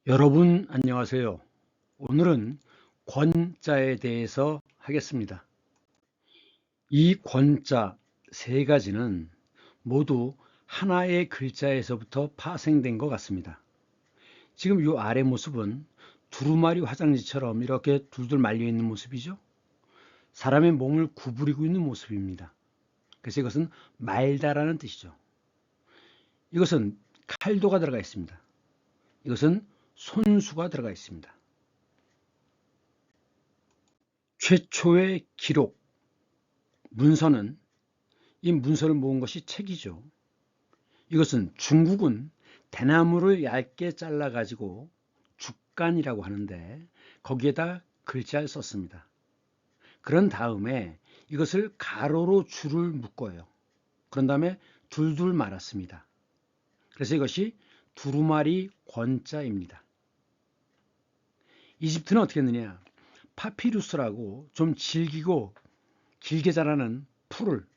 여러분 안녕하세요. 오늘은 권자에 대해서 하겠습니다. 이 권자 세 가지는 모두 하나의 글자에서부터 파생된 것 같습니다. 지금 이 아래 모습은 두루마리 화장지처럼 이렇게 둘둘 말려 있는 모습이죠. 사람의 몸을 구부리고 있는 모습입니다. 그래서 이것은 말다라는 뜻이죠. 이것은 칼도가 들어가 있습니다. 이것은 손수가 들어가 있습니다. 최초의 기록, 문서는 이 문서를 모은 것이 책이죠. 이것은 중국은 대나무를 얇게 잘라 가지고 죽간이라고 하는데 거기에다 글자를 썼습니다. 그런 다음에 이것을 가로로 줄을 묶어요. 그런 다음에 둘둘 말았습니다. 그래서 이것이 두루마리 권자입니다. 이집트는 어떻게 했느냐? 파피루스라고 좀 질기고 길게 자라는 풀을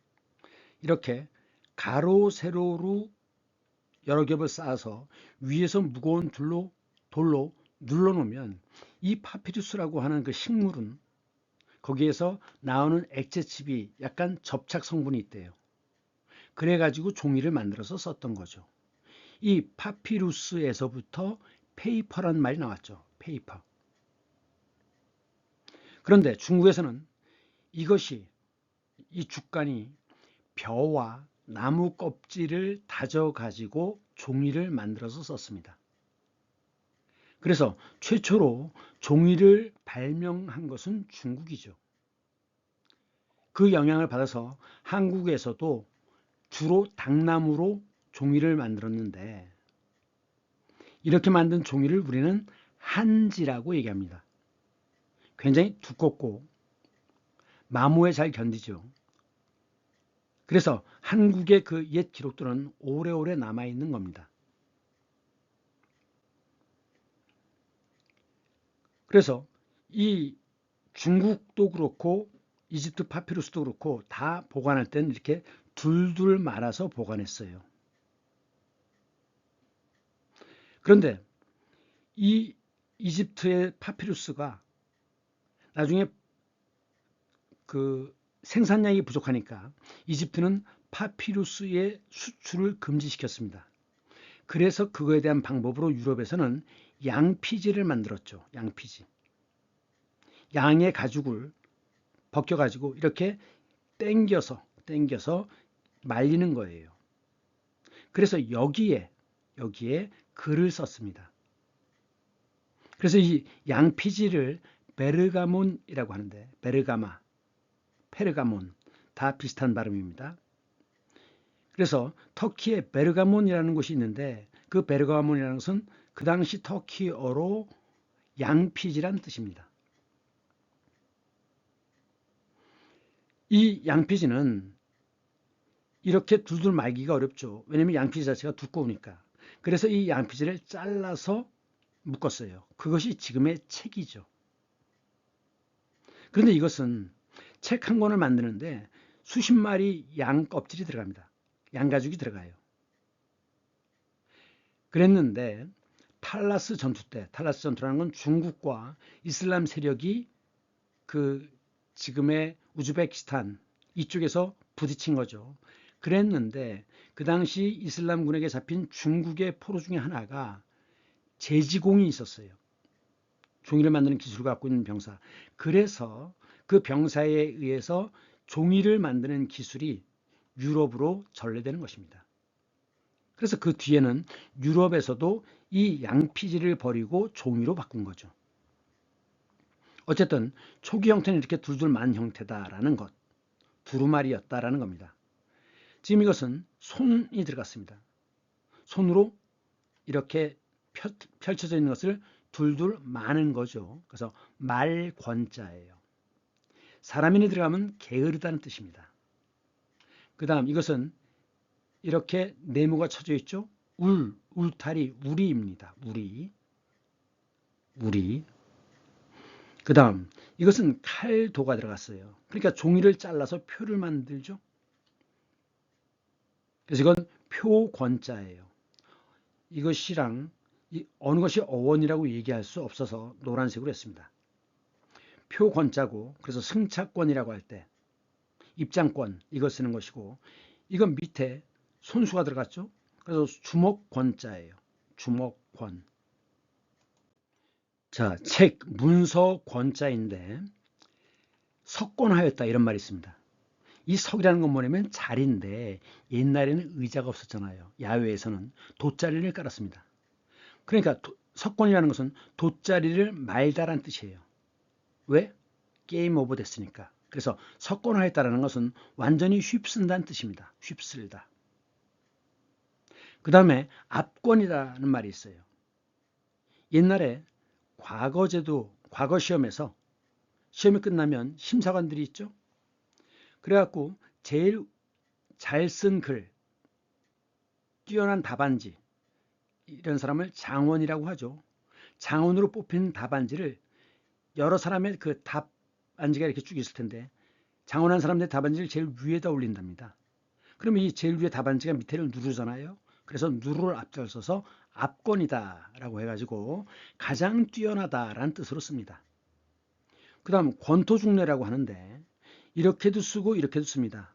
이렇게 가로 세로로 여러 겹을 쌓아서 위에서 무거운 돌로 눌러놓으면 이 파피루스라고 하는 그 식물은 거기에서 나오는 액체칩이 약간 접착 성분이 있대요. 그래가지고 종이를 만들어서 썼던 거죠. 이 파피루스에서부터 페이퍼란 말이 나왔죠. 페이퍼. 그런데 중국에서는 이것이 이 죽간이 벼와 나무 껍질을 다져 가지고 종이를 만들어서 썼습니다. 그래서 최초로 종이를 발명한 것은 중국이죠. 그 영향을 받아서 한국에서도 주로 당나무로 종이를 만들었는데 이렇게 만든 종이를 우리는 한지라고 얘기합니다. 굉장히 두껍고 마모에 잘 견디죠. 그래서 한국의 그 옛 기록들은 오래오래 남아있는 겁니다. 그래서 이 중국도 그렇고 이집트 파피루스도 그렇고 다 보관할 때는 이렇게 둘둘 말아서 보관했어요. 그런데 이 이집트의 파피루스가 나중에 그 생산량이 부족하니까 이집트는 파피루스의 수출을 금지시켰습니다. 그래서 그거에 대한 방법으로 유럽에서는 양피지를 만들었죠. 양피지. 양의 가죽을 벗겨가지고 이렇게 땡겨서 말리는 거예요. 그래서 여기에 글을 썼습니다. 그래서 이 양피지를 베르가몬이라고 하는데 베르가마, 페르가몬 다 비슷한 발음입니다. 그래서 터키에 베르가몬이라는 곳이 있는데 그 베르가몬이라는 것은 그 당시 터키어로 양피지란 뜻입니다. 이 양피지는 이렇게 둘둘 말기가 어렵죠. 왜냐하면 양피지 자체가 두꺼우니까. 그래서 이 양피지를 잘라서 묶었어요. 그것이 지금의 책이죠. 그런데 이것은 책 한 권을 만드는데 수십 마리 양 껍질이 들어갑니다. 양 가죽이 들어가요. 그랬는데 탈라스 전투라는 건 중국과 이슬람 세력이 그 지금의 우즈베키스탄 이쪽에서 부딪힌 거죠. 그랬는데 그 당시 이슬람군에게 잡힌 중국의 포로 중에 하나가 제지공이 있었어요. 종이를 만드는 기술을 갖고 있는 병사. 그래서 그 병사에 의해서 종이를 만드는 기술이 유럽으로 전래되는 것입니다. 그래서 그 뒤에는 유럽에서도 이 양피지를 버리고 종이로 바꾼 거죠. 어쨌든 초기 형태는 이렇게 둘둘 만 형태다라는 것, 두루마리였다라는 겁니다. 지금 이것은 손이 들어갔습니다. 손으로 이렇게 펼쳐져 있는 것을 둘둘 마는 거죠. 그래서 말권자예요. 사람인이 들어가면 게으르다는 뜻입니다. 그 다음 이것은 이렇게 네모가 쳐져 있죠. 울타리, 우리입니다. 우리. 그 다음 이것은 칼도가 들어갔어요. 그러니까 종이를 잘라서 표를 만들죠. 그래서 이건 표권자예요. 이것이랑 어느 것이 어원이라고 얘기할 수 없어서 노란색으로 했습니다. 표권자고, 그래서 승차권이라고 할 때 입장권 이걸 쓰는 것이고, 이건 밑에 손수가 들어갔죠. 그래서 주목권자예요. 주목권. 자, 책 문서 권자인데 석권하였다 이런 말이 있습니다. 이 석이라는 건 뭐냐면 자리인데, 옛날에는 의자가 없었잖아요. 야외에서는 돗자리를 깔았습니다. 그러니까 석권이라는 것은 돗자리를 말다란 뜻이에요. 왜? 게임 오버 됐으니까. 그래서 석권하였다라는 것은 완전히 휩쓴다는 뜻입니다. 휩쓸다. 그 다음에 압권이라는 말이 있어요. 옛날에 과거 시험에서 시험이 끝나면 심사관들이 있죠. 그래갖고 제일 잘 쓴 글, 뛰어난 답안지, 이런 사람을 장원이라고 하죠. 장원으로 뽑힌 답안지를 여러 사람의 그 답안지가 이렇게 쭉 있을 텐데, 장원한 사람들의 답안지를 제일 위에다 올린답니다. 그러면 이 제일 위에 답안지가 밑에를 누르잖아요. 그래서 누르를 앞장서서 압권이다라고 해가지고 가장 뛰어나다라는 뜻으로 씁니다. 그 다음 권토중례라고 하는데, 이렇게도 쓰고 이렇게도 씁니다.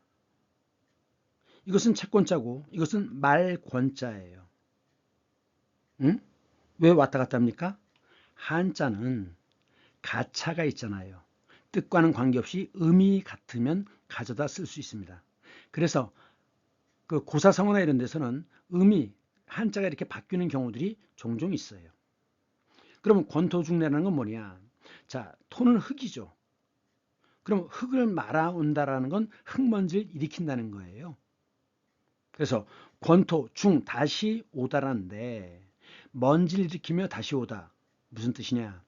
이것은 채권자고 이것은 말권자예요. 응? 왜 왔다 갔다 합니까? 한자는 가차가 있잖아요. 뜻과는 관계없이 음이 같으면 가져다 쓸 수 있습니다. 그래서 그 고사성어나 이런 데서는 음이 한자가 이렇게 바뀌는 경우들이 종종 있어요. 그러면 권토중례라는 건 뭐냐? 자, 토는 흙이죠. 그럼 흙을 말아온다라는 건 흙먼지를 일으킨다는 거예요. 그래서 권토 중 다시 오다라는데, 먼지를 일으키며 다시 오다 무슨 뜻이냐?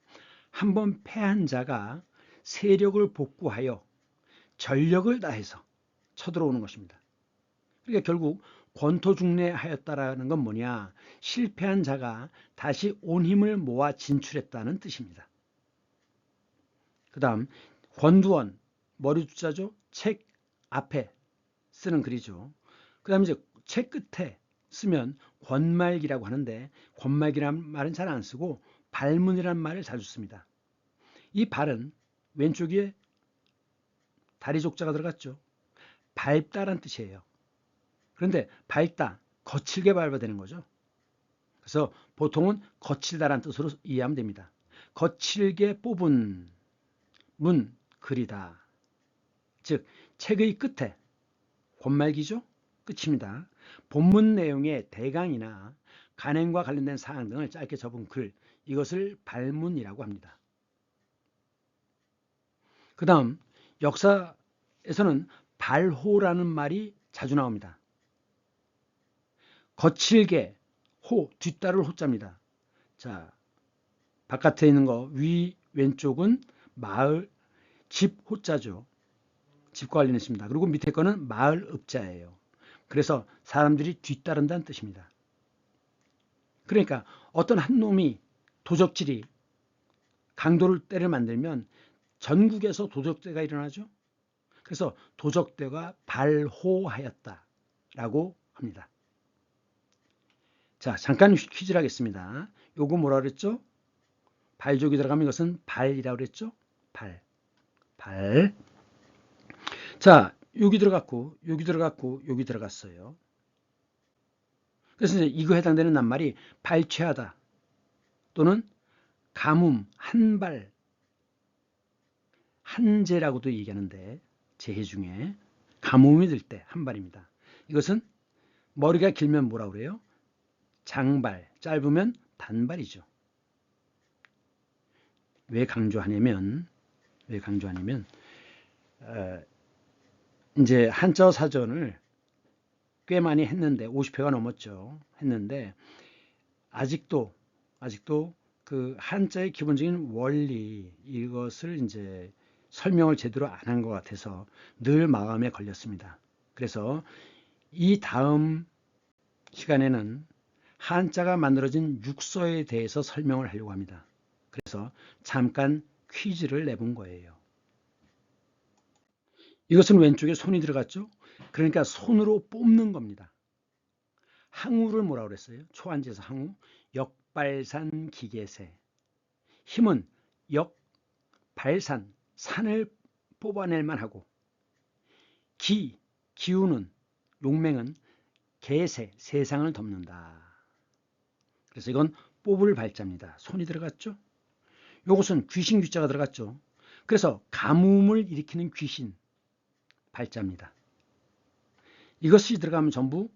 한번 패한 자가 세력을 복구하여 전력을 다해서 쳐들어오는 것입니다. 그러니까 결국 권토중례하였다라는 건 뭐냐? 실패한 자가 다시 온 힘을 모아 진출했다는 뜻입니다. 그 다음 권두원, 머리두자죠. 책 앞에 쓰는 글이죠. 그 다음에 이제 책 끝에 쓰면 권말기라고 하는데, 권말기라는 말은 잘 안 쓰고 발문이라는 말을 자주 씁니다. 이 발은 왼쪽에 다리 족자가 들어갔죠. 밟다란 뜻이에요. 그런데 밟다, 거칠게 밟아야 되는 거죠. 그래서 보통은 거칠다란 뜻으로 이해하면 됩니다. 거칠게 뽑은 문, 글이다. 즉 책의 끝에 권말기죠. 끝입니다. 본문 내용의 대강이나 간행과 관련된 사항 등을 짧게 적은 글, 이것을 발문이라고 합니다. 그 다음 역사에서는 발호라는 말이 자주 나옵니다. 거칠게, 호, 뒤따를 호자입니다. 자, 바깥에 있는 거 왼쪽은 마을, 집 호자죠. 집과 관련했습니다. 그리고 밑에 거는 마을 읍자예요. 그래서 사람들이 뒤따른다는 뜻입니다. 그러니까 어떤 한 놈이 도적질이 강도를 때를 만들면 전국에서 도적대가 일어나죠. 그래서 도적대가 발호하였다라고 합니다. 자, 잠깐 퀴즈를 하겠습니다. 요거 뭐라 그랬죠? 발족이 들어가면 이것은 발이라고 그랬죠? 발. 자, 여기 들어갔고, 여기 들어갔고, 여기 들어갔어요. 그래서 이제 이거 해당되는 낱말이 발췌하다 또는 가뭄, 한발, 한재라고도 얘기하는데, 재해 중에 가뭄이 들 때 한발입니다. 이것은 머리가 길면 뭐라고 그래요? 장발, 짧으면 단발이죠. 왜 강조하냐면 이제 한자 사전을 꽤 많이 했는데 50회가 넘었죠. 했는데 아직도 그 한자의 기본적인 원리, 이것을 이제 설명을 제대로 안 한 것 같아서 늘 마음에 걸렸습니다. 그래서 이 다음 시간에는 한자가 만들어진 육서에 대해서 설명을 하려고 합니다. 그래서 잠깐 퀴즈를 내본 거예요. 이것은 왼쪽에 손이 들어갔죠? 그러니까 손으로 뽑는 겁니다. 항우를 뭐라고 그랬어요? 초한지에서 항우, 역발산 기계세. 힘은 역발산, 산을 뽑아낼만 하고, 기우는, 용맹은 개세, 세상을 덮는다. 그래서 이건 뽑을 발자입니다. 손이 들어갔죠? 요것은 귀신 귀자가 들어갔죠. 그래서 가뭄을 일으키는 귀신 발자입니다. 이것이 들어가면 전부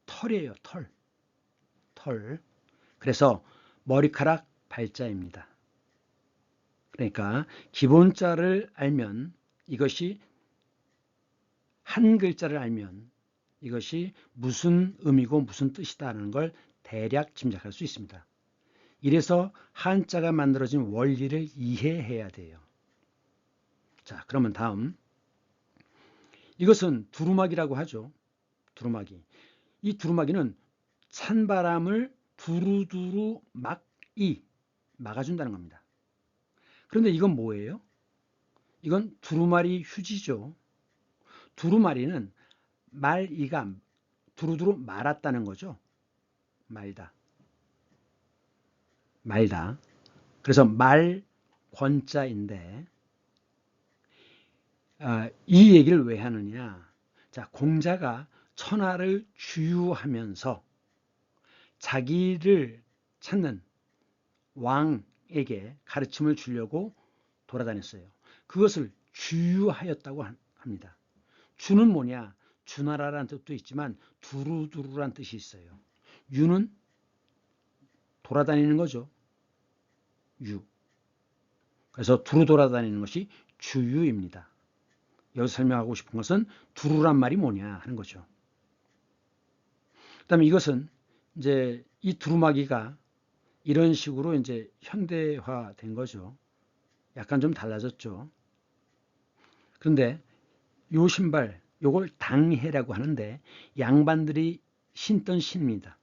털이에요. 털. 그래서 머리카락 발자입니다. 그러니까 기본자를 알면, 이것이 한 글자를 알면 이것이 무슨 의미고 무슨 뜻이다라는 걸 대략 짐작할 수 있습니다. 이래서 한자가 만들어진 원리를 이해해야 돼요. 자, 그러면 다음, 이것은 두루마기라고 하죠. 두루마기. 이 두루마기는 찬바람을 두루두루 막아준다는 겁니다. 그런데 이건 뭐예요? 이건 두루마리 휴지죠. 두루마리는 말이가 두루두루 말았다는 거죠. 말다. 그래서 말 권자인데, 이 얘기를 왜 하느냐. 자, 공자가 천하를 주유하면서 자기를 찾는 왕에게 가르침을 주려고 돌아다녔어요. 그것을 주유하였다고 합니다. 주는 뭐냐? 주나라라는 뜻도 있지만 두루두루란 뜻이 있어요. 유는 돌아다니는 거죠. 유. 그래서 두루 돌아다니는 것이 주유입니다. 여기서 설명하고 싶은 것은 두루란 말이 뭐냐 하는 거죠. 그다음에 이것은 이제 이 두루마기가 이런 식으로 이제 현대화된 거죠. 약간 좀 달라졌죠. 그런데 요 신발, 요걸 당해라고 하는데 양반들이 신던 신입니다.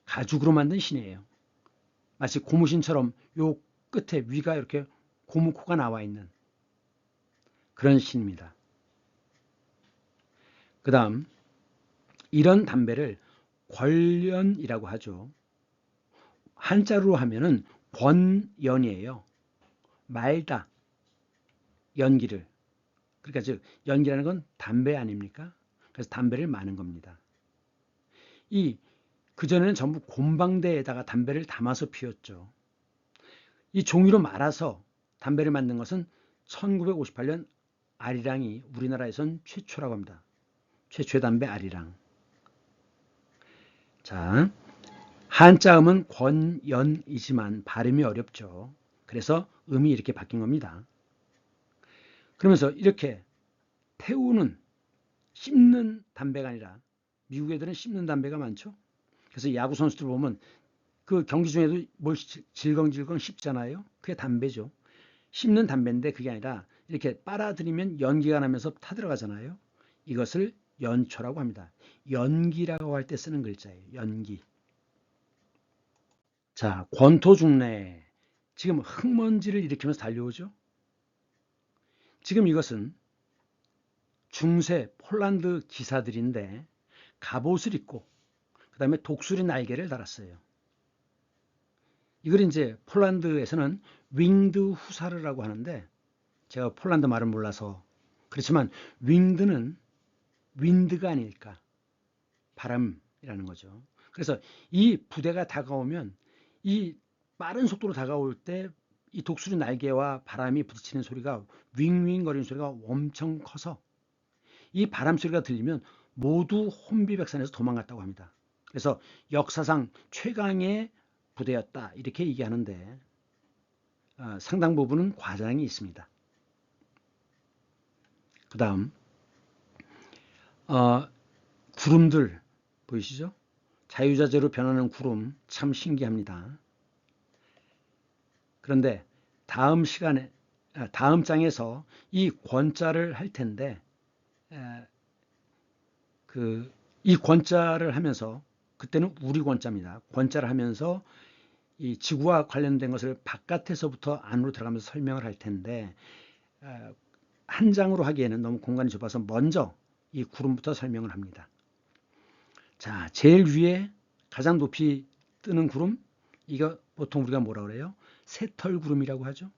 가죽으로 만든 신이에요. 마치 고무신처럼 요 끝에 위가 이렇게 고무코가 나와 있는 그런 신입니다. 그 다음, 이런 담배를 권연이라고 하죠. 한자로 하면은 권연이에요. 말다, 연기를. 그러니까 즉 연기라는 건 담배 아닙니까? 그래서 담배를 마는 겁니다. 그전에는 전부 곰방대에다가 담배를 담아서 피웠죠. 이 종이로 말아서 담배를 만든 것은 1958년 아리랑이 우리나라에선 최초라고 합니다. 최초의 담배 아리랑. 자, 한자음은 권연이지만 발음이 어렵죠. 그래서 음이 이렇게 바뀐 겁니다. 그러면서 이렇게 태우는, 씹는 담배가 아니라, 미국 애들은 씹는 담배가 많죠. 그래서 야구 선수들 보면 그 경기 중에도 뭘 질겅질겅 씹잖아요. 그게 담배죠. 씹는 담배인데 그게 아니라 이렇게 빨아들이면 연기가 나면서 타들어가잖아요. 이것을 연초라고 합니다. 연기라고 할 때 쓰는 글자예요. 연기. 자, 권토중래. 지금 흙먼지를 일으키면서 달려오죠. 지금 이것은 중세 폴란드 기사들인데 갑옷을 입고 그 다음에 독수리 날개를 달았어요. 이걸 이제 폴란드에서는 윙드 후사르라고 하는데, 제가 폴란드 말은 몰라서 그렇지만 윙드는 윈드가 아닐까, 바람이라는 거죠. 그래서 이 부대가 다가오면, 이 빠른 속도로 다가올 때 이 독수리 날개와 바람이 부딪히는 소리가, 윙윙 거리는 소리가 엄청 커서 이 바람 소리가 들리면 모두 혼비백산에서 도망갔다고 합니다. 그래서 역사상 최강의 부대였다 이렇게 얘기하는데, 상당 부분은 과장이 있습니다. 그 다음, 구름들 보이시죠? 자유자재로 변하는 구름 참 신기합니다. 그런데 다음 시간에, 다음 장에서 이 권자를 할 텐데, 이 권자를 하면서, 그때는 우리 권자입니다. 권자를 하면서 이 지구와 관련된 것을 바깥에서부터 안으로 들어가면서 설명을 할 텐데, 한 장으로 하기에는 너무 공간이 좁아서 먼저 이 구름부터 설명을 합니다. 자, 제일 위에 가장 높이 뜨는 구름, 이거 보통 우리가 뭐라고 그래요? 새털구름이라고 하죠.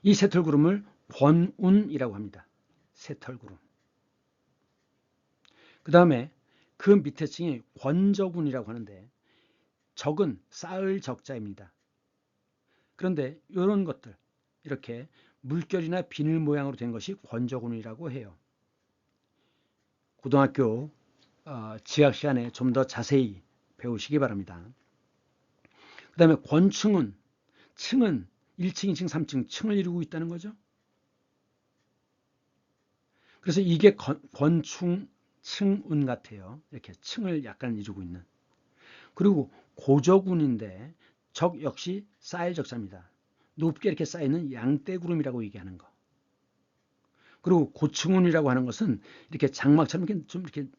이 새털구름을 권운이라고 합니다. 새털구름. 그 다음에 그 밑에 층이 권적운이라고 하는데, 적은 쌓을 적자입니다. 그런데 이런 것들, 이렇게 물결이나 비늘 모양으로 된 것이 권적운이라고 해요. 고등학교 지학 시간에 좀 더 자세히 배우시기 바랍니다. 그 다음에 권층은, 층은 1층, 2층, 3층, 층을 이루고 있다는 거죠. 그래서 이게 권충, 층운 같아요. 이렇게 층을 약간 이루고 있는. 그리고 고적운인데 적 역시 쌓일 적자입니다. 높게 이렇게 쌓이는 양떼구름이라고 얘기하는 거. 그리고 고층운이라고 하는 것은 이렇게 장막처럼 이렇게 좀 이렇게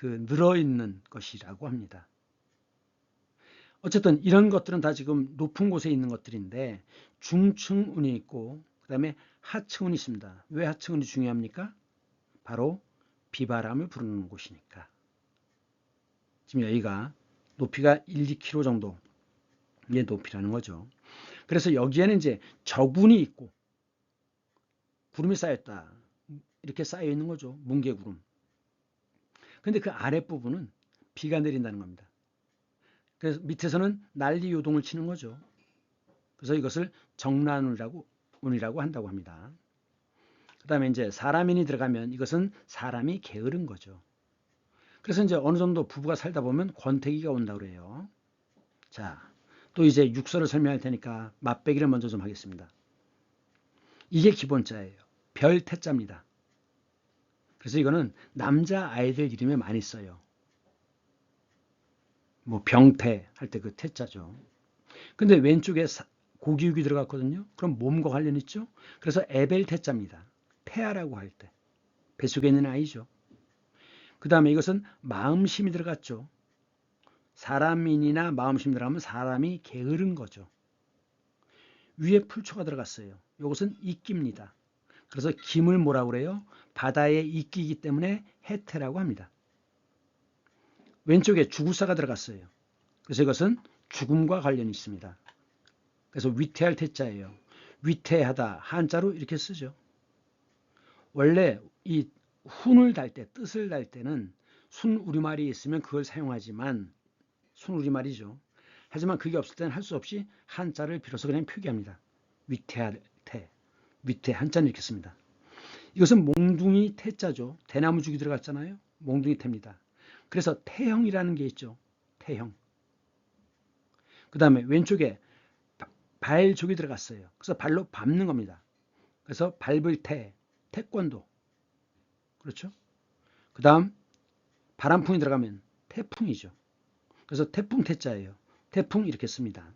늘어 있는 것이라고 합니다. 어쨌든 이런 것들은 다 지금 높은 곳에 있는 것들인데, 중층운이 있고 그다음에 하층운이 있습니다. 왜 하층운이 중요합니까? 바로 비바람을 부르는 곳이니까. 지금 여기가 높이가 1, 2km 정도의 높이라는 거죠. 그래서 여기에는 이제 적운이 있고 구름이 쌓였다, 이렇게 쌓여 있는 거죠. 뭉게구름. 근데 그 아랫부분은 비가 내린다는 겁니다. 그래서 밑에서는 난리 요동을 치는 거죠. 그래서 이것을 정난운이라고 한다고 합니다. 그 다음에 이제 사람인이 들어가면 이것은 사람이 게으른 거죠. 그래서 이제 어느 정도 부부가 살다 보면 권태기가 온다고 그래요. 자, 또 이제 육설을 설명할 테니까 맛배기를 먼저 좀 하겠습니다. 이게 기본자예요. 별태자입니다. 그래서 이거는 남자 아이들 이름에 많이 써요. 뭐 병태 할 때 그 태자죠. 근데 왼쪽에 고기육이 들어갔거든요. 그럼 몸과 관련 있죠. 그래서 에벨태자입니다. 태아라고 할 때. 뱃속에 있는 아이죠. 그 다음에 이것은 마음심이 들어갔죠. 사람인이나 마음심 들어가면 사람이 게으른 거죠. 위에 풀초가 들어갔어요. 이것은 이끼입니다. 그래서 김을 뭐라고 그래요? 바다의 이끼이기 때문에 해태라고 합니다. 왼쪽에 죽을사가 들어갔어요. 그래서 이것은 죽음과 관련이 있습니다. 그래서 위태할 태자예요. 위태하다, 한자로 이렇게 쓰죠. 원래 이 훈을 달 때, 뜻을 달 때는 순 우리말이 있으면 그걸 사용하지만, 순 우리말이죠. 하지만 그게 없을 때는 할 수 없이 한자를 빌어서 그냥 표기합니다. 위태할 태, 위태 한자는 이렇게 씁니다. 이것은 몽둥이 태자죠. 대나무죽이 들어갔잖아요. 몽둥이 태입니다. 그래서 태형이라는 게 있죠. 태형. 그 다음에 왼쪽에 발족이 들어갔어요. 그래서 발로 밟는 겁니다. 그래서 밟을 태, 태권도. 그렇죠? 그 다음 바람풍이 들어가면 태풍이죠. 그래서 태풍 태자예요. 태풍 이렇게 씁니다.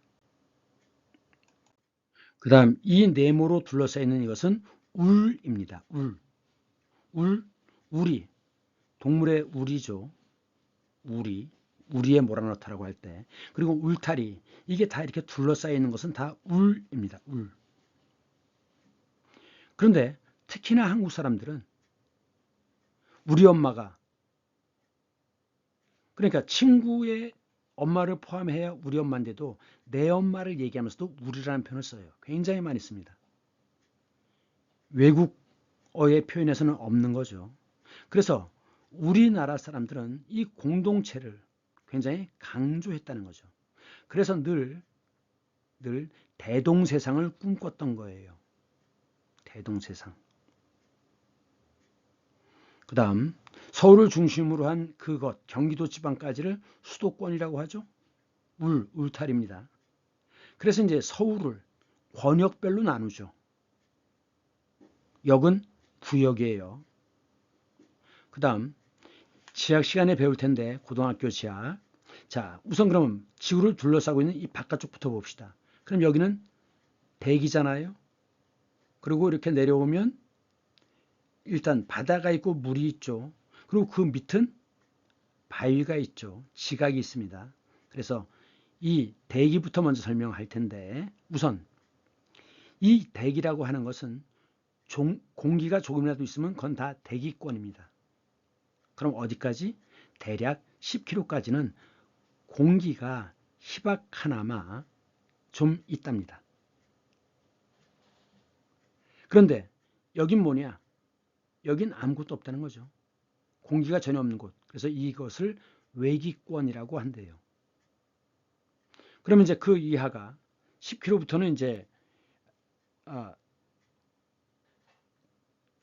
그 다음 이 네모로 둘러싸여 있는 이것은 울입니다. 우리, 동물의 우리죠. 우리의 모라노타라고 할 때. 그리고 울타리, 이게 다 이렇게 둘러싸여 있는 것은 다 울입니다. 울. 그런데 특히나 한국 사람들은 우리 엄마가, 그러니까 친구의 엄마를 포함해야 우리 엄마인데도 내 엄마를 얘기하면서도 우리라는 표현을 써요. 굉장히 많이 씁니다. 외국어의 표현에서는 없는 거죠. 그래서 우리나라 사람들은 이 공동체를 굉장히 강조했다는 거죠. 그래서 늘 대동세상을 꿈꿨던 거예요. 대동세상. 그 다음 서울을 중심으로 한 그것, 경기도 지방까지를 수도권이라고 하죠. 울타리입니다. 그래서 이제 서울을 권역별로 나누죠. 역은 구역이에요. 그 다음 지학 시간에 배울 텐데, 고등학교 지학. 자, 우선 그럼 지구를 둘러싸고 있는 이 바깥쪽부터 봅시다. 그럼 여기는 대기잖아요. 그리고 이렇게 내려오면 일단 바다가 있고 물이 있죠. 그리고 그 밑은 바위가 있죠. 지각이 있습니다. 그래서 이 대기부터 먼저 설명할 텐데, 우선 이 대기라고 하는 것은 공기가 조금이라도 있으면 그건 다 대기권입니다. 그럼 어디까지? 대략 10kg까지는 공기가 희박 하나마 좀 있답니다. 그런데 여긴 뭐냐? 여긴 아무것도 없다는 거죠. 공기가 전혀 없는 곳. 그래서 이것을 외기권이라고 한대요. 그러면 이제 그 이하가 10km부터는 이제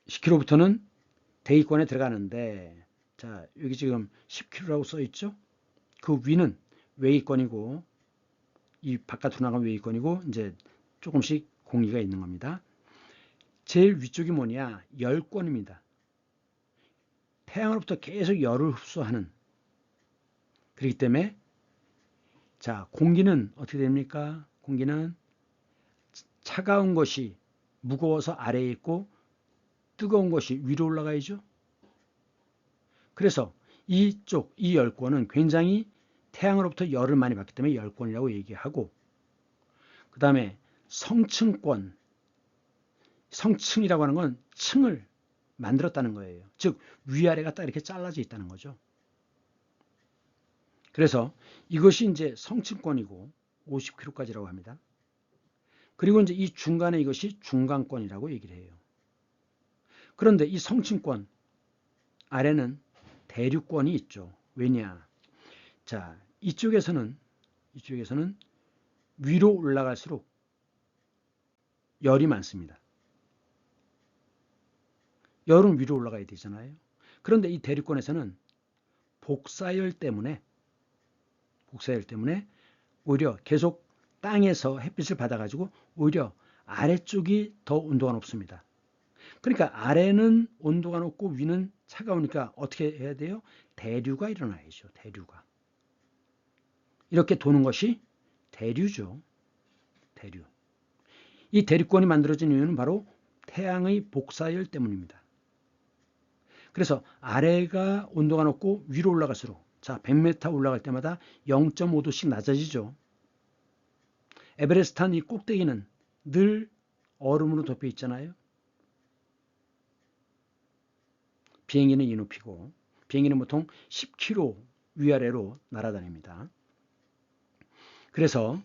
10km부터는 대기권에 들어가는데, 자, 여기 지금 10km라고 써 있죠? 그 위는 외기권이고, 이 바깥으로 나가면 외기권이고, 이제 조금씩 공기가 있는 겁니다. 제일 위쪽이 뭐냐? 열권입니다. 태양으로부터 계속 열을 흡수하는. 그렇기 때문에, 자, 공기는 어떻게 됩니까? 공기는 차가운 것이 무거워서 아래에 있고, 뜨거운 것이 위로 올라가야죠. 그래서 이쪽, 이 열권은 굉장히 태양으로부터 열을 많이 받기 때문에 열권이라고 얘기하고, 그 다음에 성층권, 성층이라고 하는 건 층을 만들었다는 거예요. 즉 위아래가 딱 이렇게 잘라져 있다는 거죠. 그래서 이것이 이제 성층권이고 50km까지라고 합니다. 그리고 이제 이 중간에 이것이 중간권이라고 얘기를 해요. 그런데 이 성층권 아래는 대류권이 있죠. 왜냐? 자, 이쪽에서는 위로 올라갈수록 열이 많습니다. 열은 위로 올라가야 되잖아요. 그런데 이 대류권에서는 복사열 때문에 오히려 계속 땅에서 햇빛을 받아가지고 오히려 아래쪽이 더 온도가 높습니다. 그러니까 아래는 온도가 높고 위는 차가우니까 어떻게 해야 돼요? 대류가 일어나야죠. 대류가. 이렇게 도는 것이 대류죠. 대류. 이 대류권이 만들어진 이유는 바로 태양의 복사열 때문입니다. 그래서 아래가 온도가 높고 위로 올라갈수록, 자, 100m 올라갈 때마다 0.5도씩 낮아지죠. 에베레스트 산 이 꼭대기는 늘 얼음으로 덮여 있잖아요. 비행기는 이 높이고, 비행기는 보통 10km 위아래로 날아다닙니다. 그래서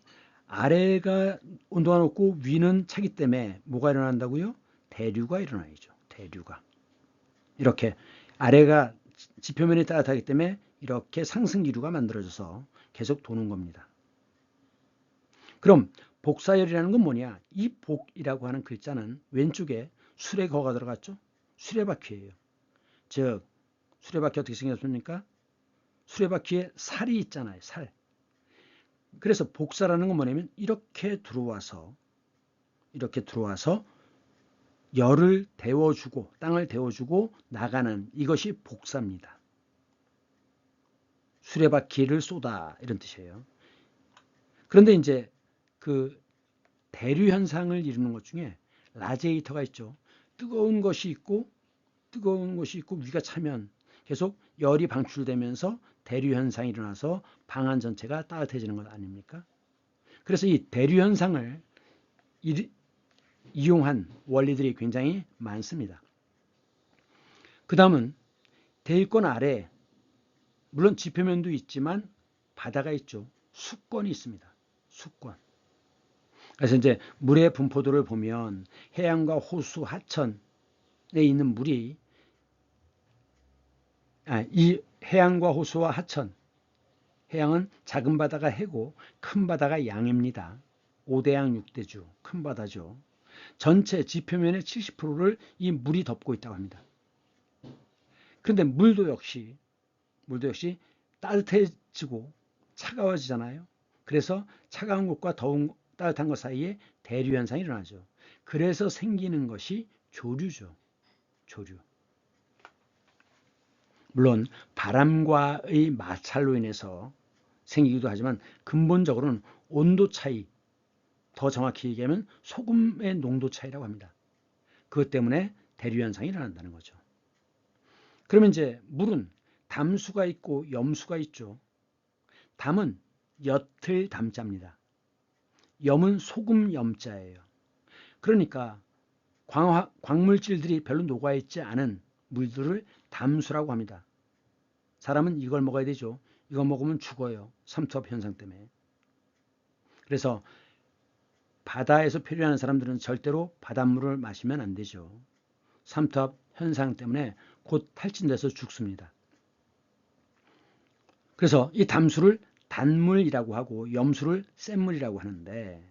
아래가 온도가 높고 위는 차기 때문에 뭐가 일어난다고요? 대류가 일어나야죠. 대류가. 이렇게 아래가 지표면이 따뜻하기 때문에 이렇게 상승기류가 만들어져서 계속 도는 겁니다. 그럼 복사열이라는 건 뭐냐? 이 복이라고 하는 글자는 왼쪽에 수레거가 들어갔죠? 수레바퀴예요. 즉 수레바퀴 어떻게 생겼습니까? 수레바퀴에 살이 있잖아요. 살. 그래서 복사라는 건 뭐냐면 이렇게 들어와서 열을 데워주고 땅을 데워주고 나가는 이것이 복사입니다. 수레바퀴를 쏘다 이런 뜻이에요. 그런데 이제 그 대류 현상을 이루는 것 중에 라디에이터가 있죠. 뜨거운 것이 있고 위가 차면 계속 열이 방출되면서 대류 현상이 일어나서 방 안 전체가 따뜻해지는 것 아닙니까? 그래서 이 대류 현상을 이용한 원리들이 굉장히 많습니다. 그 다음은 대기권 아래, 물론 지표면도 있지만 바다가 있죠. 수권이 있습니다. 수권. 그래서 이제 물의 분포도를 보면 해안과 호수, 하천에 있는 물이 이 해안과 호수와 하천, 해양은 작은 바다가 해고 큰 바다가 양입니다. 5대양 6대주, 큰 바다죠. 전체 지표면의 70%를 이 물이 덮고 있다고 합니다. 그런데 물도 역시 따뜻해지고 차가워지잖아요. 그래서 차가운 곳과 따뜻한 것 사이에 대류 현상이 일어나죠. 그래서 생기는 것이 조류죠. 조류. 물론 바람과의 마찰로 인해서 생기기도 하지만 근본적으로는 온도 차이, 더 정확히 얘기하면 소금의 농도 차이라고 합니다. 그것 때문에 대류 현상이 일어난다는 거죠. 그러면 이제 물은 담수가 있고 염수가 있죠. 담은 옅을 담자입니다. 염은 소금 염자예요. 그러니까 광물질들이 별로 녹아있지 않은 물들을 담수라고 합니다. 사람은 이걸 먹어야 되죠. 이거 먹으면 죽어요. 삼투압 현상 때문에. 그래서 바다에서 표류하는 사람들은 절대로 바닷물을 마시면 안 되죠. 삼투압 현상 때문에 곧 탈진돼서 죽습니다. 그래서 이 담수를 단물이라고 하고 염수를 센물이라고 하는데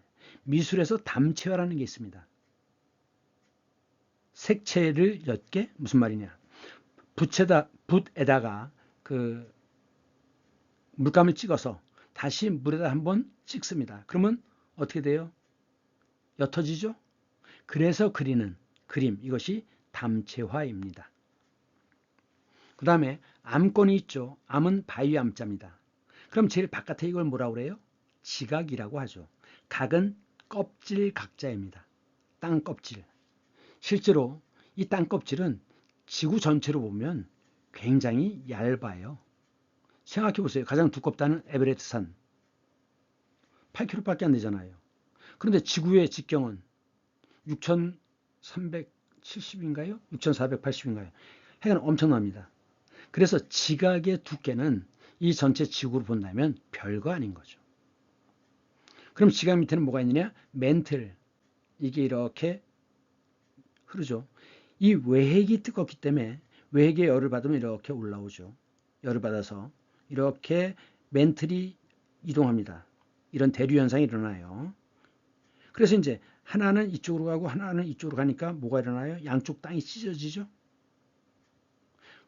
미술에서 담체화라는 게 있습니다. 색채를 옅게 무슨 말이냐? 붓에다가 그 물감을 찍어서 다시 물에다 한번 찍습니다. 그러면 어떻게 돼요? 옅어지죠? 그래서 그리는 그림, 이것이 담체화입니다. 그 다음에 암권이 있죠. 암은 바위 암자입니다. 그럼 제일 바깥에 이걸 뭐라고 그래요? 지각이라고 하죠. 각은 껍질 각자입니다. 땅 껍질. 실제로 이 땅 껍질은 지구 전체로 보면 굉장히 얇아요. 생각해 보세요. 가장 두껍다는 에베레스트산 8km밖에 안 되잖아요. 그런데 지구의 직경은 6,370인가요? 6,480인가요? 하여간 엄청납니다. 그래서 지각의 두께는 이 전체 지구로 본다면 별거 아닌 거죠. 그럼 지각 밑에는 뭐가 있느냐? 멘틀. 이게 이렇게 흐르죠. 이 외핵이 뜨겁기 때문에 외핵의 열을 받으면 이렇게 올라오죠. 열을 받아서 이렇게 멘틀이 이동합니다. 이런 대류 현상이 일어나요. 그래서 이제 하나는 이쪽으로 가고 하나는 이쪽으로 가니까 뭐가 일어나요? 양쪽 땅이 찢어지죠.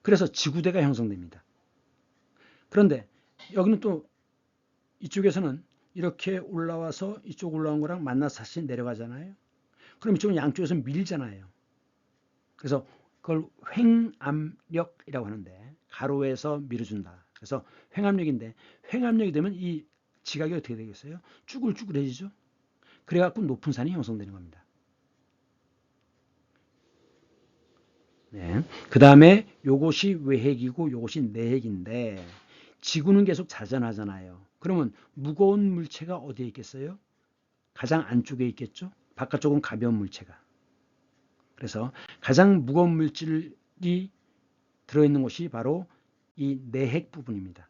그래서 지구대가 형성됩니다. 그런데 여기는 또 이쪽에서는 이렇게 올라와서 이쪽 올라온 거랑 만나서 다시 내려가잖아요. 그럼 이쪽은 양쪽에서 밀잖아요. 그래서 그걸 횡압력이라고 하는데 가로에서 밀어준다. 그래서 횡압력인데 횡압력이 되면 이 지각이 어떻게 되겠어요? 쭈글쭈글해지죠. 그래갖고 높은 산이 형성되는 겁니다. 네. 그 다음에 요것이 외핵이고 요것이 내핵인데 지구는 계속 자전하잖아요. 그러면 무거운 물체가 어디에 있겠어요? 가장 안쪽에 있겠죠. 바깥쪽은 가벼운 물체가. 그래서 가장 무거운 물질이 들어있는 곳이 바로 이 내핵 부분입니다.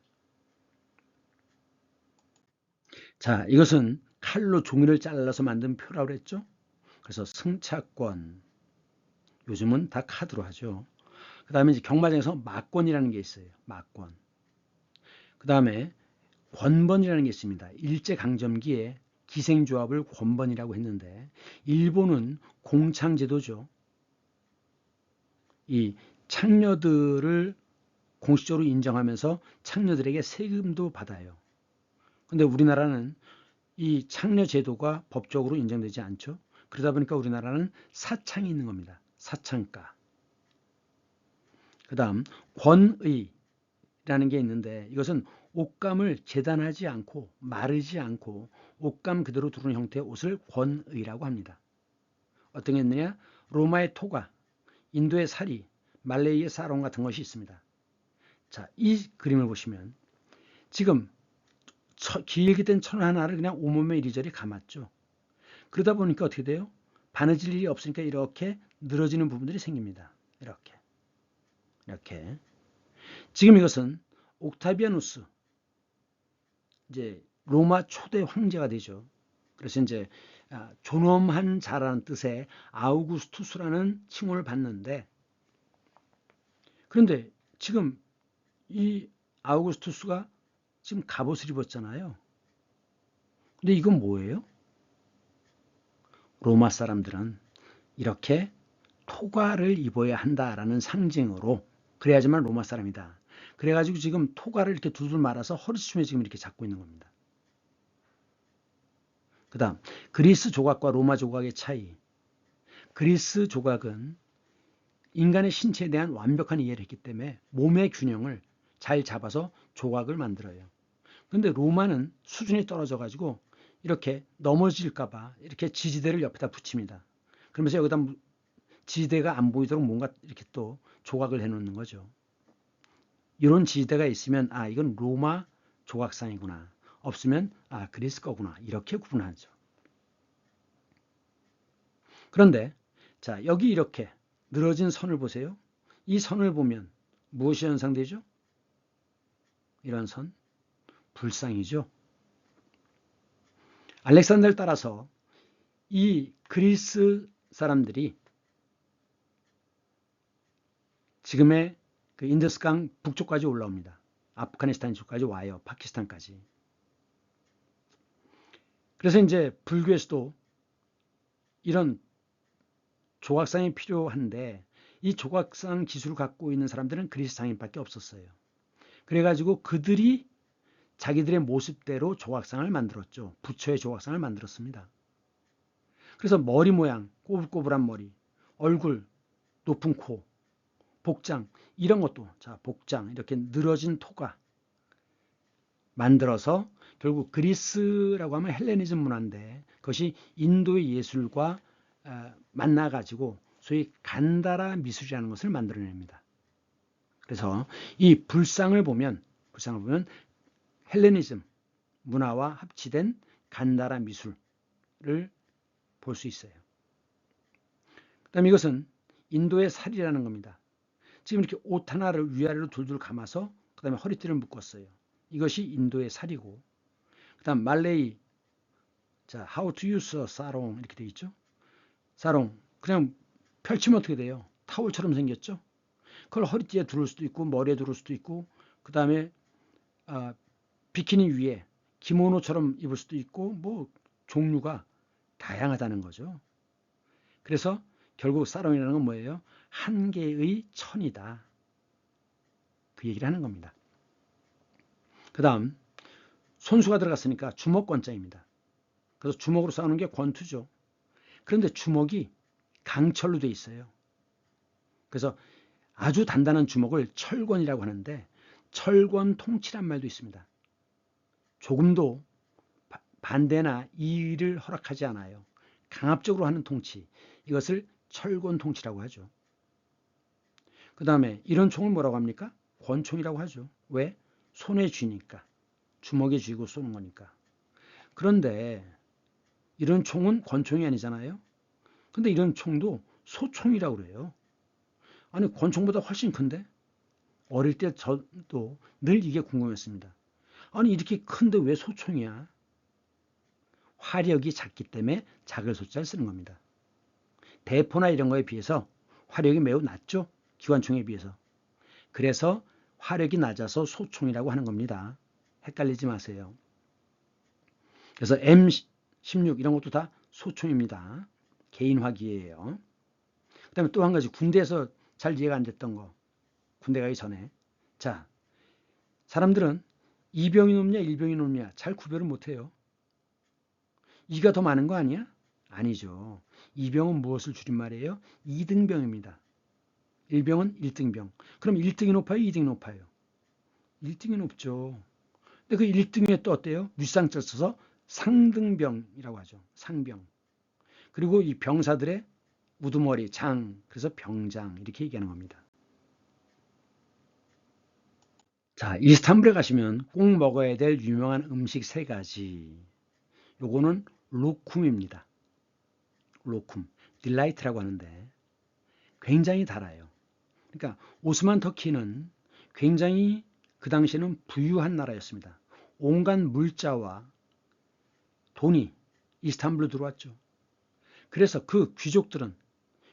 자, 이것은 칼로 종이를 잘라서 만든 표라고 그랬죠. 그래서 승차권, 요즘은 다 카드로 하죠. 그 다음에 이제 경마장에서 막권이라는 게 있어요. 막권. 그 다음에 권번이라는 게 있습니다. 일제강점기에 기생조합을 권번이라고 했는데 일본은 공창제도죠. 이 창녀들을 공식적으로 인정하면서 창녀들에게 세금도 받아요. 근데 우리나라는 이 창녀 제도가 법적으로 인정되지 않죠. 그러다 보니까 우리나라는 사창이 있는 겁니다. 사창가. 그 다음 권의라는 게 있는데 이것은 옷감을 재단하지 않고 마르지 않고 옷감 그대로 두르는 형태의 옷을 권의라고 합니다. 어떤 게 있느냐? 로마의 토가, 인도의 사리, 말레이의 사롱 같은 것이 있습니다. 자, 이 그림을 보시면 지금 길게 된 천 하나를 그냥 온몸에 이리저리 감았죠. 그러다 보니까 어떻게 돼요? 바느질 일이 없으니까 이렇게 늘어지는 부분들이 생깁니다. 이렇게. 이렇게. 지금 이것은 옥타비아누스, 이제 로마 초대 황제가 되죠. 그래서 이제 존엄한 자라는 뜻의 아우구스투스라는 칭호를 받는데, 그런데 지금 이 아우구스투스가 지금 갑옷을 입었잖아요. 근데 이건 뭐예요? 로마 사람들은 이렇게 토가를 입어야 한다라는 상징으로 그래야지만 로마 사람이다. 그래가지고 지금 토가를 이렇게 두들 말아서 허리춤에 지금 이렇게 잡고 있는 겁니다. 그 다음 그리스 조각과 로마 조각의 차이. 그리스 조각은 인간의 신체에 대한 완벽한 이해를 했기 때문에 몸의 균형을 잘 잡아서 조각을 만들어요. 그런데 로마는 수준이 떨어져 가지고 이렇게 넘어질까봐 이렇게 지지대를 옆에다 붙입니다. 그러면서 여기다 지지대가 안 보이도록 뭔가 이렇게 또 조각을 해놓는 거죠. 이런 지지대가 있으면 이건 로마 조각상이구나. 없으면 그리스 거구나. 이렇게 구분하죠. 그런데 자, 여기 이렇게 늘어진 선을 보세요. 이 선을 보면 무엇이 연상되죠? 이런 선 불상이죠. 알렉산더를 따라서 이 그리스 사람들이 지금의 그 인더스강 북쪽까지 올라옵니다. 아프가니스탄 쪽까지 와요. 파키스탄까지. 그래서 이제 불교에서도 이런 조각상이 필요한데 이 조각상 기술을 갖고 있는 사람들은 그리스 상인밖에 없었어요. 그래가지고 그들이 자기들의 모습대로 조각상을 만들었죠. 부처의 조각상을 만들었습니다. 그래서 머리 모양, 꼬불꼬불한 머리, 얼굴, 높은 코, 복장 이런 것도 자 복장 이렇게 늘어진 토가 만들어서 결국 그리스라고 하면 헬레니즘 문화인데 그것이 인도의 예술과 만나가지고 소위 간다라 미술이라는 것을 만들어냅니다. 그래서 이 불상을 보면 헬레니즘 문화와 합치된 간다라 미술을 볼 수 있어요. 그다음에 이것은 인도의 살이라는 겁니다. 지금 이렇게 옷 하나를 위아래로 둘둘 감아서 그다음에 허리띠를 묶었어요. 이것이 인도의 살이고 그다음 말레이 자 how to use a sarong 이렇게 돼 있죠. 사롱 그냥 펼치면 어떻게 돼요? 타올처럼 생겼죠. 그걸 허리띠에 두를 수도 있고 머리에 두를 수도 있고 그다음에 비키니 위에 기모노처럼 입을 수도 있고 뭐 종류가 다양하다는 거죠. 그래서 결국 사롱이라는 건 뭐예요? 한 개의 천이다. 그 얘기를 하는 겁니다. 그 다음 손수가 들어갔으니까 주먹권자입니다. 그래서 주먹으로 싸우는 게 권투죠. 그런데 주먹이 강철로 돼 있어요. 그래서 아주 단단한 주먹을 철권이라고 하는데 철권 통치란 말도 있습니다. 조금도 반대나 이의를 허락하지 않아요. 강압적으로 하는 통치. 이것을 철권 통치라고 하죠. 그 다음에 이런 총을 뭐라고 합니까? 권총이라고 하죠. 왜? 손에 쥐니까. 주먹에 쥐고 쏘는 거니까. 그런데 이런 총은 권총이 아니잖아요. 근데 이런 총도 소총이라고 그래요. 아니 권총보다 훨씬 큰데? 어릴 때 저도 늘 이게 궁금했습니다. 아니 이렇게 큰데 왜 소총이야? 화력이 작기 때문에 작을 소자를 쓰는 겁니다. 대포나 이런 거에 비해서 화력이 매우 낮죠. 기관총에 비해서. 그래서 화력이 낮아서 소총이라고 하는 겁니다. 헷갈리지 마세요. 그래서 M16 이런 것도 다 소총입니다. 개인화기예요. 그 다음에 또 한 가지 군대에서 잘 이해가 안 됐던 거. 군대 가기 전에. 자, 사람들은 2병이 높냐 1병이 높냐 잘 구별을 못해요. 2가 더 많은 거 아니야? 아니죠. 2병은 무엇을 줄임말이에요? 2등병입니다. 1병은 1등병. 그럼 1등이 높아요? 2등이 높아요? 1등이 높죠. 근데 그 1등에 또 어때요? 윗상자 써서 상등병이라고 하죠. 상병. 그리고 이 병사들의 우두머리, 장, 그래서 병장 이렇게 얘기하는 겁니다. 자, 이스탄불에 가시면 꼭 먹어야 될 유명한 음식 세 가지. 요거는 로쿰입니다. 로쿰, 딜라이트라고 하는데 굉장히 달아요. 그러니까 오스만 터키는 굉장히 그 당시에는 부유한 나라였습니다. 온갖 물자와 돈이 이스탄불로 들어왔죠. 그래서 그 귀족들은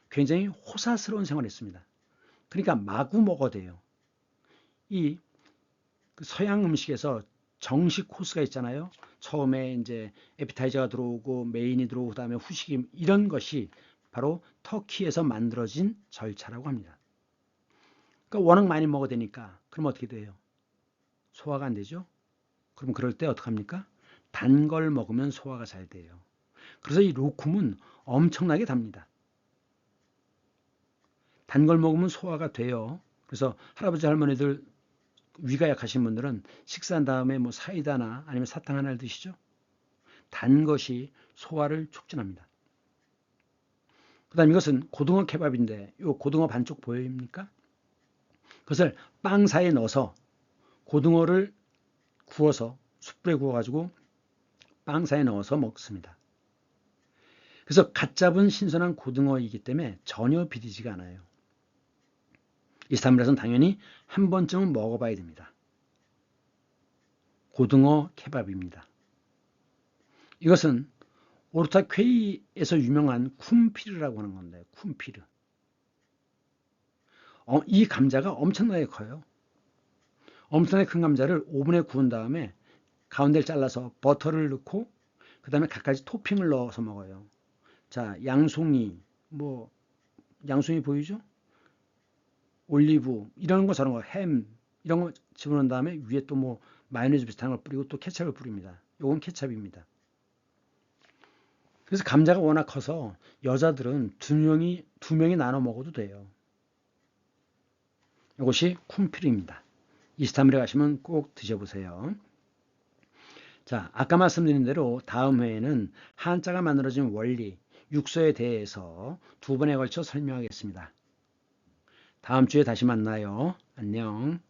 굉장히 호사스러운 생활을 했습니다. 그러니까 마구 먹어대요. 이 서양 음식에서 정식 코스가 있잖아요. 처음에 이제 에피타이저가 들어오고 메인이 들어오고 그다음에 후식이 이런 것이 바로 터키에서 만들어진 절차라고 합니다. 그러니까 워낙 많이 먹어야 되니까 그럼 어떻게 돼요? 소화가 안 되죠? 그럼 그럴 때 어떡합니까? 단 걸 먹으면 소화가 잘 돼요. 그래서 이 로쿰은 엄청나게 답니다. 단 걸 먹으면 소화가 돼요. 그래서 할아버지 할머니들 위가 약하신 분들은 식사한 다음에 뭐 사이다나 아니면 사탕 하나를 드시죠. 단 것이 소화를 촉진합니다. 그 다음 이것은 고등어 케밥인데 이 고등어 반쪽 보입니까? 그것을 빵 사이에 넣어서 고등어를 구워서 숯불에 구워가지고 빵 사이에 넣어서 먹습니다. 그래서 갓 잡은 신선한 고등어이기 때문에 전혀 비리지가 않아요. 이스탄불에서는 당연히 한 번쯤은 먹어봐야 됩니다. 고등어 케밥입니다. 이것은 오르타퀘이에서 유명한 쿰피르라고 하는 건데, 쿰피르. 이 감자가 엄청나게 커요. 엄청나게 큰 감자를 오븐에 구운 다음에 가운데를 잘라서 버터를 넣고 그 다음에 갖가지 토핑을 넣어서 먹어요. 자, 양송이, 양송이 보이죠? 올리브, 이런 거 저런 거, 햄, 이런 거 집어넣은 다음에 위에 또 마요네즈 비슷한 걸 뿌리고 또 케찹을 뿌립니다. 요건 케찹입니다. 그래서 감자가 워낙 커서 여자들은 두 명이 나눠 먹어도 돼요. 이것이 쿰피르입니다. 이스탄불에 가시면 꼭 드셔보세요. 자, 아까 말씀드린 대로 다음 회에는 한자가 만들어진 원리, 육서에 대해서 두 번에 걸쳐 설명하겠습니다. 다음 주에 다시 만나요. 안녕.